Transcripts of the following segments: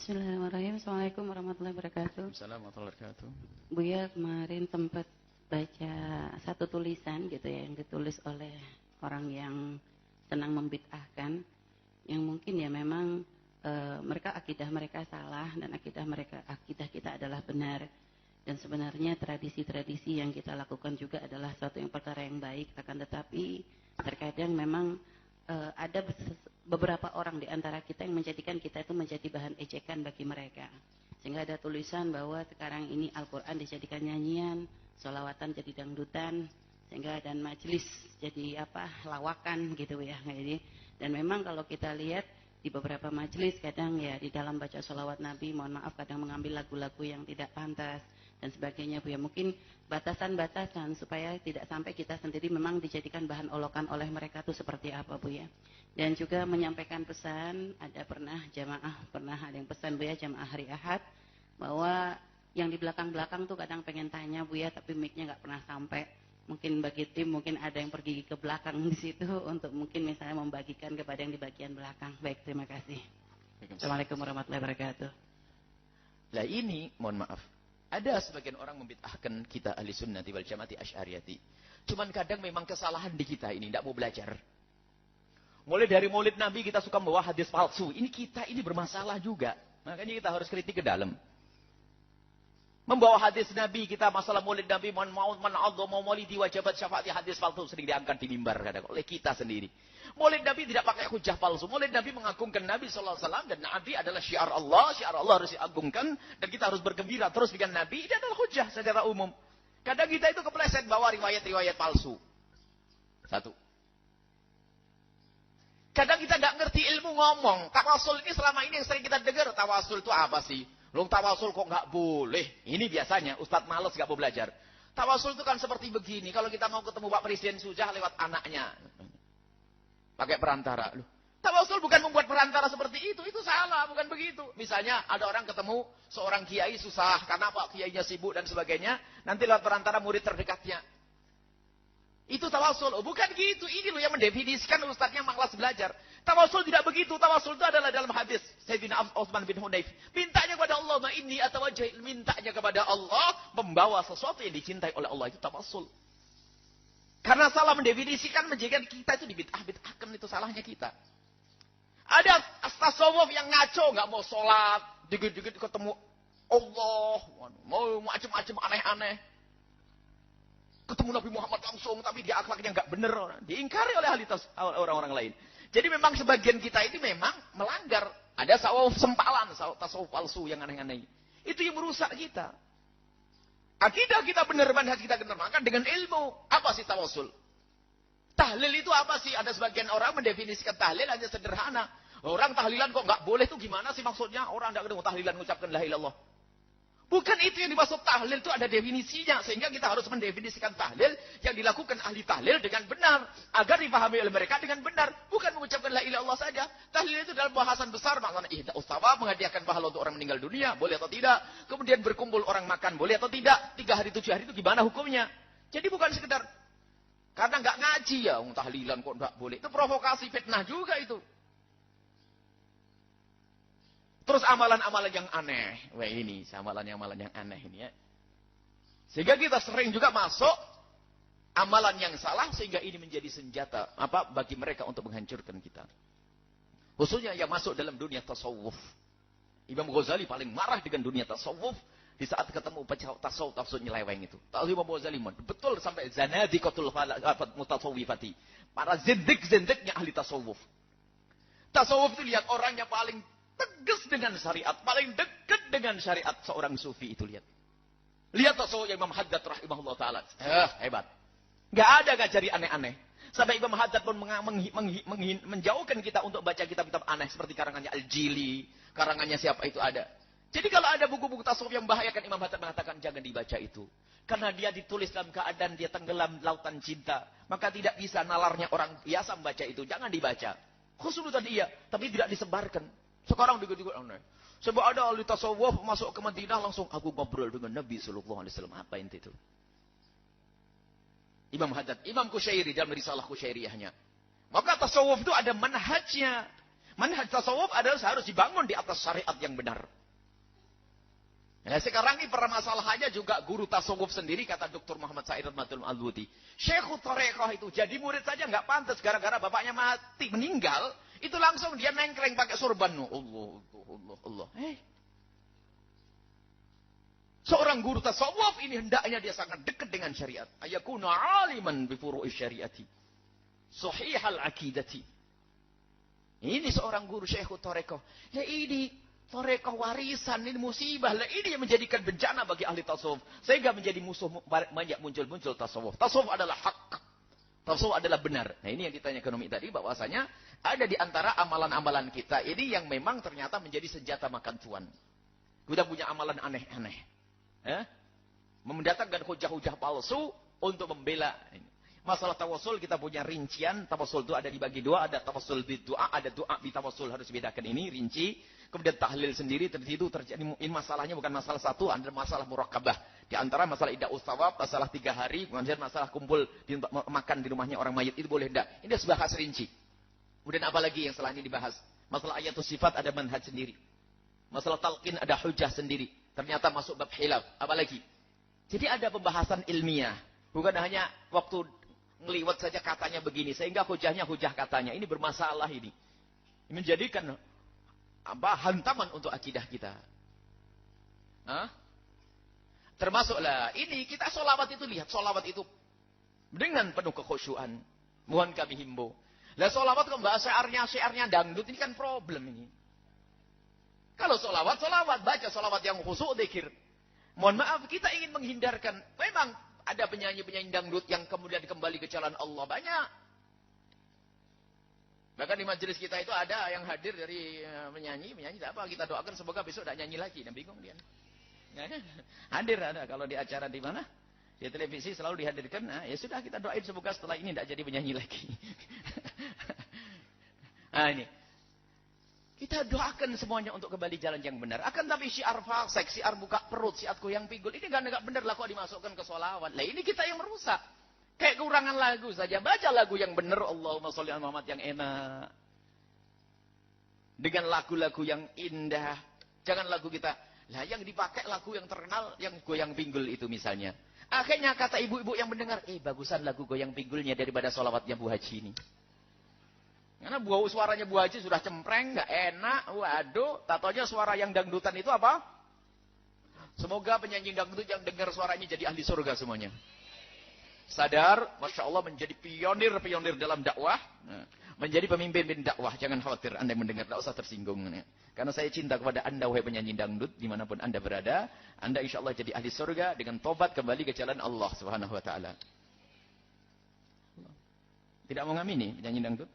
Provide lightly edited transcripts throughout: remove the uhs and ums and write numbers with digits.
Bismillahirrahmanirrahim. Assalamualaikum warahmatullahi wabarakatuh. Assalamualaikum warahmatullahi wabarakatuh. Buya kemarin tempat baca satu tulisan gitu ya, yang ditulis oleh orang yang senang membid'ahkan, yang mungkin ya memang akidah mereka salah dan akidah kita adalah benar. Dan sebenarnya tradisi-tradisi yang kita lakukan juga adalah suatu yang perkara yang baik, akan tetapi terkadang memang ada beberapa orang di antara kita yang menjadikan kita itu menjadi bahan ejekan bagi mereka. Sehingga ada tulisan bahwa sekarang ini Al-Quran dijadikan nyanyian, sholawatan jadi dangdutan, sehingga dan majelis jadi lawakan gitu ya. Dan memang kalau kita lihat di beberapa majelis kadang ya di dalam baca sholawat Nabi, mohon maaf kadang mengambil lagu-lagu yang tidak pantas dan sebagainya Bu ya. Mungkin batasan-batasan supaya tidak sampai kita sendiri memang dijadikan bahan olokan oleh mereka itu seperti apa Bu ya. Dan juga menyampaikan pesan, ada ada yang pesan Bu ya, jamaah hari Ahad, bahwa yang di belakang-belakang tuh kadang pengen tanya Bu ya, tapi mic-nya nggak pernah sampai. Mungkin bagi tim, mungkin ada yang pergi ke belakang di situ untuk mungkin misalnya membagikan kepada yang di bagian belakang. Baik, terima kasih. Assalamualaikum warahmatullahi wabarakatuh. Lah ini, mohon maaf, ada sebagian orang membid'ahkan kita ahli sunnati wal jamaati asy'ariyati. Cuman kadang memang kesalahan di kita ini, tidak mau belajar. Mulai dari maulid Nabi kita suka membawa hadis palsu. Ini kita ini bermasalah juga. Makanya kita harus kritik ke dalam. Membawa hadis Nabi kita masalah maulid Nabi, man a'adzama maulidi wajabat syafaati, hadis palsu sering diangkat di mimbar kadang oleh kita sendiri. Maulid Nabi tidak pakai hujah palsu. Maulid Nabi mengagungkan Nabi sallallahu alaihi wasallam, dan Nabi adalah syiar Allah harus diagungkan dan kita harus bergembira terus dengan Nabi. Ini adalah hujah secara umum. Kadang kita itu kepleset bawa riwayat-riwayat palsu. Satu. Kadang kita tidak ngerti ilmu ngomong. Tawasul ini selama ini yang sering kita dengar, tawasul itu apa sih? Lu tawasul kok nggak boleh? Ini biasanya Ustadz males nggak mau belajar. Tawasul itu kan seperti begini. Kalau kita mau ketemu Pak Presiden Sujah lewat anaknya, pakai perantara. Loh, tawasul bukan membuat perantara seperti itu. Itu salah, bukan begitu. Misalnya ada orang ketemu seorang kiai susah karena Pak Kiainya sibuk dan sebagainya. Nanti lewat perantara murid terdekatnya. Itu tawasul. Oh, bukan gitu. Ini loh yang mendefinisikan ustadznya malas belajar. Tawasul tidak begitu. Tawasul itu adalah dalam hadis Sayyidina Utsman bin Hunayf. Mintanya kepada Allah, ma inni atawajjah, mintanya kepada Allah membawa sesuatu yang dicintai oleh Allah, itu tawasul. Karena salah mendefinisikan menjadikan kita itu dibid'ah-bid'ahkan, itu salahnya kita. Ada tasawuf yang ngaco, nggak mau sholat, dikit-dikit ketemu Allah, mau macam-macam aneh-aneh. Ketemu Nabi Muhammad langsung, tapi dia akhlaknya nggak benar, diingkari oleh orang-orang lain. Jadi memang sebagian kita ini memang melanggar. Ada tasawuf sempalan, tasawuf palsu yang aneh-aneh. Itu yang merusak kita. Akidah kita benar, manhaj kita benar. Maka dengan ilmu, apa sih tawasul? Tahlil itu apa sih? Ada sebagian orang mendefinisikan tahlil hanya sederhana. Orang tahlilan kok nggak boleh tuh gimana sih maksudnya? Orang nggak ketemu tahlilan mengucapkan la ilaha illallah. Bukan itu yang dimaksud tahlil, itu ada definisinya. Sehingga kita harus mendefinisikan tahlil yang dilakukan ahli tahlil dengan benar. Agar dipahami oleh mereka dengan benar. Bukan mengucapkan la ilaha illallah saja. Tahlil itu dalam bahasan besar. Maknanya ihda ustawa, menghadiahkan pahala untuk orang meninggal dunia. Boleh atau tidak. Kemudian berkumpul orang makan. Boleh atau tidak. 3 hari 7 hari itu gimana hukumnya. Jadi bukan sekedar. Karena nggak ngaji ya. Tahlilan kok nggak boleh. Itu provokasi fitnah juga itu. Terus amalan-amalan yang aneh. Wah ini, amalan yang aneh ini ya. Sehingga kita sering juga masuk amalan yang salah, sehingga ini menjadi senjata bagi mereka untuk menghancurkan kita. Khususnya yang masuk dalam dunia tasawuf. Imam Ghazali paling marah dengan dunia tasawuf di saat ketemu tasawuf nyeleweng itu. Tahu Imam Ghazali betul sampai zanadiqatul mutasawwifati. Para zindik-zindiknya ahli tasawuf. Tasawuf itu lihat orang yang paling tegas dengan syariat, paling dekat dengan syariat seorang sufi itu lihat. Lihat tasawuf Imam Haddad rahimahullah taala. Hebat. Enggak ada ngajari aneh-aneh. Sampai Imam Haddad pun menjauhkan kita untuk baca kitab-kitab aneh seperti karangannya Al-Jili, karangannya siapa itu ada. Jadi kalau ada buku-buku tasawuf yang membahayakan, Imam Haddad mengatakan jangan dibaca itu. Karena dia ditulis dalam keadaan dia tenggelam lautan cinta, maka tidak bisa nalarnya orang biasa membaca itu. Jangan dibaca. Khususan iya, tapi tidak disebarkan. Sekarang juga aneh. Sebab ada ahli tasawuf masuk ke Madinah langsung aku ngobrol dengan Nabi sallallahu alaihi wasallam. Apa itu? Imam Haddad, Imam Kusyairi dalam risalah Kusyairiyahnya. Maka tasawuf itu ada manhajnya. Manhaj tasawuf adalah harus dibangun di atas syariat yang benar. Nah, sekarang ini permasalahannya juga guru tasawuf sendiri, kata Dr. Muhammad Said Rahmatul Al-Buti. Syekhut Thariqah itu jadi murid saja nggak pantas, gara-gara bapaknya mati, meninggal, itu langsung dia nengkleng pakai surban. Allah. Seorang guru tasawuf ini hendaknya dia sangat dekat dengan syariat. Ayakuna aliman bi furu'i syariati. Sahihal akidati. Ini seorang guru Syekhut Thariqah. Ya ini Thariqah warisan, ini musibah. Lah ini yang menjadikan bencana bagi ahli tasawuf. Sehingga menjadi musuh banyak muncul-muncul tasawuf. Tasawuf adalah hak. Tasawuf adalah benar. Nah ini yang ditanyakan Umi tadi, bahwasanya ada di antara amalan-amalan kita ini yang memang ternyata menjadi senjata makan tuan. Kita punya amalan aneh-aneh. Mendatangkan hujah-hujah palsu untuk membela ini. Masalah tawasul kita punya rincian. Tawasul itu ada dibagi dua. Ada tawasul bidu'a, ada doa bitawasul. Harus bedakan ini, rinci. Kemudian tahlil sendiri. Terjadi ini masalahnya bukan masalah satu. Ada masalah murakabah. Di antara masalah idah ustawab, masalah 3 hari. Kemudian masalah kumpul makan di rumahnya orang mayit. Itu boleh tidak. Ini harus bahas rinci. Kemudian apa lagi yang setelah ini dibahas? Masalah ayatul sifat ada manhaj sendiri. Masalah talqin ada hujah sendiri. Ternyata masuk bab khilaf. Apa lagi? Jadi ada pembahasan ilmiah. Bukan hanya waktu ngeliwat saja katanya begini, sehingga hujahnya hujah katanya. Ini bermasalah ini. Menjadikan hantaman untuk akidah kita. Termasuklah ini kita sholawat itu, lihat sholawat itu dengan penuh kekhusyuan. Mohon kami himbau. Lah sholawat kalau bahasa syiarnya dangdut, ini kan problem ini. Kalau sholawat, baca sholawat yang khusyuk, dzikir. Mohon maaf, kita ingin menghindarkan. Memang ada penyanyi-penyanyi dangdut yang kemudian kembali ke jalan Allah. Banyak. Bahkan di majelis kita itu ada yang hadir dari menyanyi tidak apa, kita doakan semoga besok tidak nyanyi lagi. Nah, bingung dia. Hadir ada kalau di acara di mana? Di televisi selalu dihadirkan. Nah, ya sudah kita doain semoga setelah ini tidak jadi penyanyi lagi. Nah ini. Kita doakan semuanya untuk kembali jalan yang benar. Akan tapi syiar fasik, syiar buka perut, syiar goyang pinggul. Ini enggak benar lah kok dimasukkan ke sholawat. Lah ini kita yang merusak. Kayak kekurangan lagu saja. Baca lagu yang benar. Allahumma sholli ala Muhammad yang enak. Dengan lagu-lagu yang indah. Jangan lagu kita. Lah yang dipakai lagu yang terkenal, yang goyang pinggul itu misalnya. Akhirnya kata ibu-ibu yang mendengar. Bagusan lagu goyang pinggulnya daripada sholawatnya Bu Haji ini. Karena suaranya Bu Haji sudah cempreng, nggak enak, waduh, tatonya suara yang dangdutan itu apa? Semoga penyanyi dangdut yang dengar suaranya jadi ahli surga semuanya. Sadar, Masya Allah menjadi pionir dalam dakwah, menjadi pemimpin dakwah, jangan khawatir Anda yang mendengar, tidak usah tersinggung. Karena saya cinta kepada Anda, wahai penyanyi dangdut, dimanapun Anda berada, Anda insya Allah jadi ahli surga dengan tobat kembali ke jalan Allah Subhanahu Wa Taala. Tidak mau ngamini penyanyi dangdut?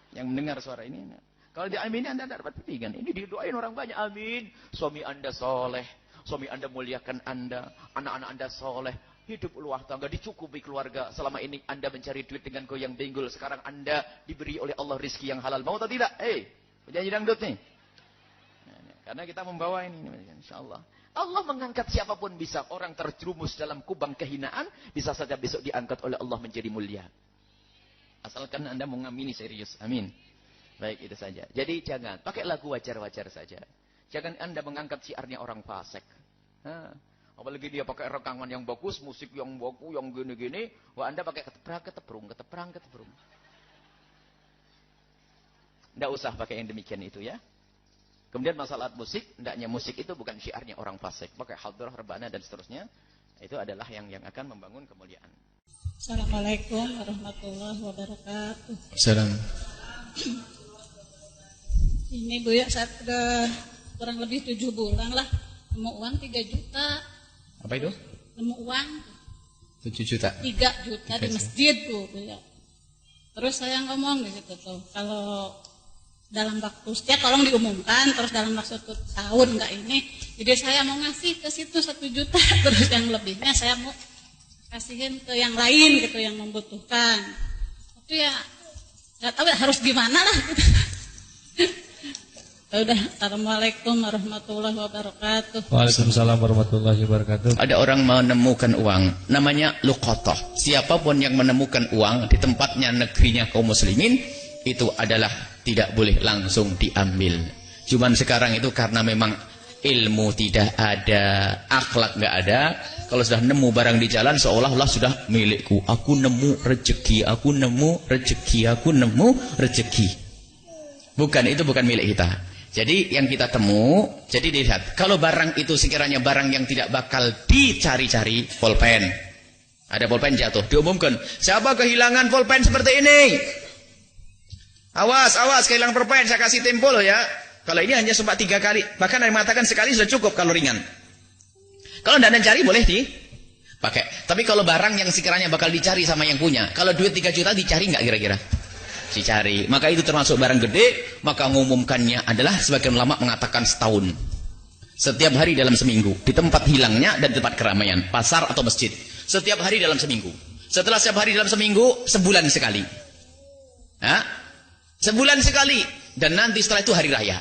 Yang mendengar suara ini. Kalau diamini Anda tidak dapat pendidikan. Ini didoain orang banyak. Amin. Suami Anda soleh. Suami Anda muliakan Anda. Anak-anak Anda soleh. Hidup luar tangga. Dicukupi keluarga. Selama ini Anda mencari duit dengan goyang pinggul. Sekarang Anda diberi oleh Allah rizki yang halal. Mau atau tidak? Penyanyi dangdut nih. Karena kita membawa ini. InsyaAllah. Allah mengangkat siapapun bisa. Orang terjerumus dalam kubang kehinaan. Bisa saja besok diangkat oleh Allah menjadi mulia. Asalkan Anda mau ngamini serius. Amin. Baik, itu saja. Jadi jangan. Pakai lagu wajar-wajar saja. Jangan Anda mengangkat syiarnya orang fasik. Apalagi dia pakai rekaman yang bagus, musik yang bagus, yang gini-gini. Wah, Anda pakai keteprang. Tidak usah pakai yang demikian itu ya. Kemudian masalah musik. Hendaknya musik itu bukan syiarnya orang fasik. Pakai hadrah, rebana, dan seterusnya. Itu adalah yang akan membangun kemuliaan. Assalamualaikum warahmatullahi wabarakatuh. Salam. Ini Bu ya, saya sudah kurang lebih 7 bulan lah nemu uang 3 juta. Apa itu? Nemu uang 7 juta. 3 juta di masjid Bu ya. Terus saya ngomong gitu tuh, kalau dalam waktu setiap tolong diumumkan, terus dalam waktu tahun enggak ini. Jadi saya mau ngasih ke situ 1 juta, terus yang lebihnya saya mau kasihin ke yang lain gitu yang membutuhkan. Tapi ya nggak tahu harus gimana lah. Gitu. Udah. Assalamualaikum warahmatullahi wabarakatuh. Waalaikumsalam warahmatullahi wabarakatuh. Ada orang menemukan uang, namanya luqatah. Siapapun yang menemukan uang di tempatnya negerinya kaum muslimin, itu adalah tidak boleh langsung diambil. Cuman sekarang itu karena memang ilmu tidak ada, akhlak nggak ada. Kalau sudah nemu barang di jalan seolah-olah sudah milikku. Aku nemu rezeki, aku nemu rezeki, aku nemu rezeki. Bukan, itu bukan milik kita. Jadi yang kita temu, jadi dilihat. Kalau barang itu sekiranya barang yang tidak bakal dicari-cari, pulpen. Ada pulpen jatuh, diumumkan. Siapa kehilangan pulpen seperti ini? Awas, awas, kehilangan pulpen, saya kasih tempo loh ya. Kalau ini hanya sempat 3 kali. Bahkan ada yang mengatakan sekali sudah cukup kalau ringan. Kalau tidak ada yang cari boleh dipakai. Tapi kalau barang yang sekiranya bakal dicari sama yang punya. Kalau duit 3 juta dicari nggak kira-kira? Dicari. Maka itu termasuk barang gede. Maka mengumumkannya adalah sebagian ulama mengatakan setahun. Setiap hari dalam seminggu. Di tempat hilangnya dan tempat keramaian. Pasar atau masjid. Setiap hari dalam seminggu. Setelah setiap hari dalam seminggu, sebulan sekali. Nah, sebulan sekali. Dan nanti setelah itu hari raya.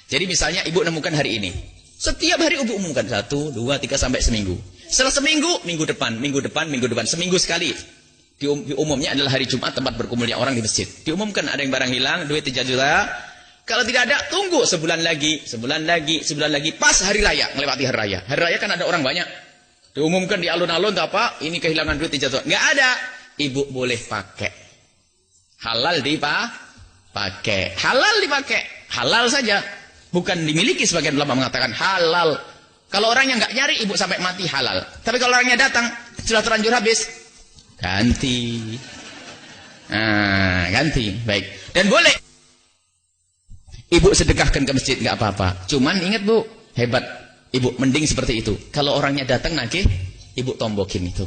Jadi misalnya ibu nemukan hari ini. Setiap hari ibu umumkan 1, 2, 3 sampai seminggu. Setelah seminggu, minggu depan, minggu depan, minggu depan. Seminggu sekali. Umumnya adalah hari Jumat tempat berkumpulnya orang di masjid. Diumumkan ada yang barang hilang, duit 3 juta. Kalau tidak ada, tunggu sebulan lagi, sebulan lagi, sebulan lagi. Pas hari raya, melewati hari raya. Hari raya kan ada orang banyak. Diumumkan di alun-alun apa? Ini kehilangan duit 3 juta. Nggak ada. Ibu boleh pakai. Halal dipakai. Halal dipakai. Halal saja. Bukan dimiliki, sebagian ulama mengatakan halal. Kalau orangnya nggak nyari, ibu sampai mati halal. Tapi kalau orangnya datang, sudah terlanjur habis, ganti. Nah, ganti. Baik. Dan boleh ibu sedekahkan ke masjid, nggak apa-apa. Cuman ingat bu, hebat ibu, mending seperti itu. Kalau orangnya datang nagih, ibu tombokin itu.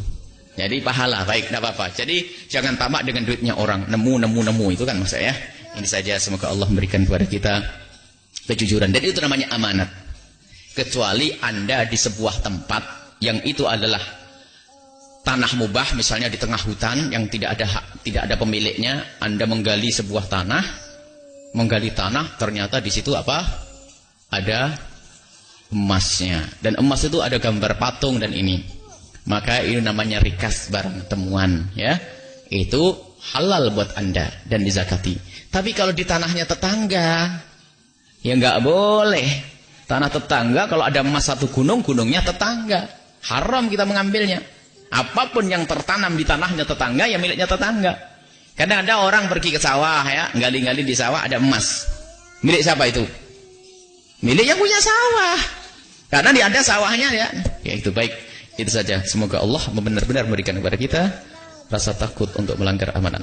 Jadi pahala, baik, nggak apa-apa. Jadi jangan tamak dengan duitnya orang. Nemu itu kan maksudnya. Ini saja, semoga Allah memberikan kepada kita kejujuran. Dan itu namanya amanat. Kecuali Anda di sebuah tempat yang itu adalah tanah mubah, misalnya di tengah hutan yang tidak ada hak, tidak ada pemiliknya. Anda menggali sebuah tanah, ternyata di situ apa? Ada emasnya. Dan emas itu ada gambar patung dan ini. Maka ini namanya rikas, barang temuan, ya. Itu halal buat Anda dan dizakati. Tapi kalau di tanahnya tetangga, ya nggak boleh. Tanah tetangga kalau ada emas satu gunung, gunungnya tetangga. Haram kita mengambilnya. Apapun yang tertanam di tanahnya tetangga, ya miliknya tetangga. Kadang ada orang pergi ke sawah ya, gali-gali di sawah ada emas. Milik siapa itu? Milik yang punya sawah. Karena dia ada sawahnya ya. Ya itu baik. Itu saja. Semoga Allah benar-benar memberikan kepada kita rasa takut untuk melanggar amanat.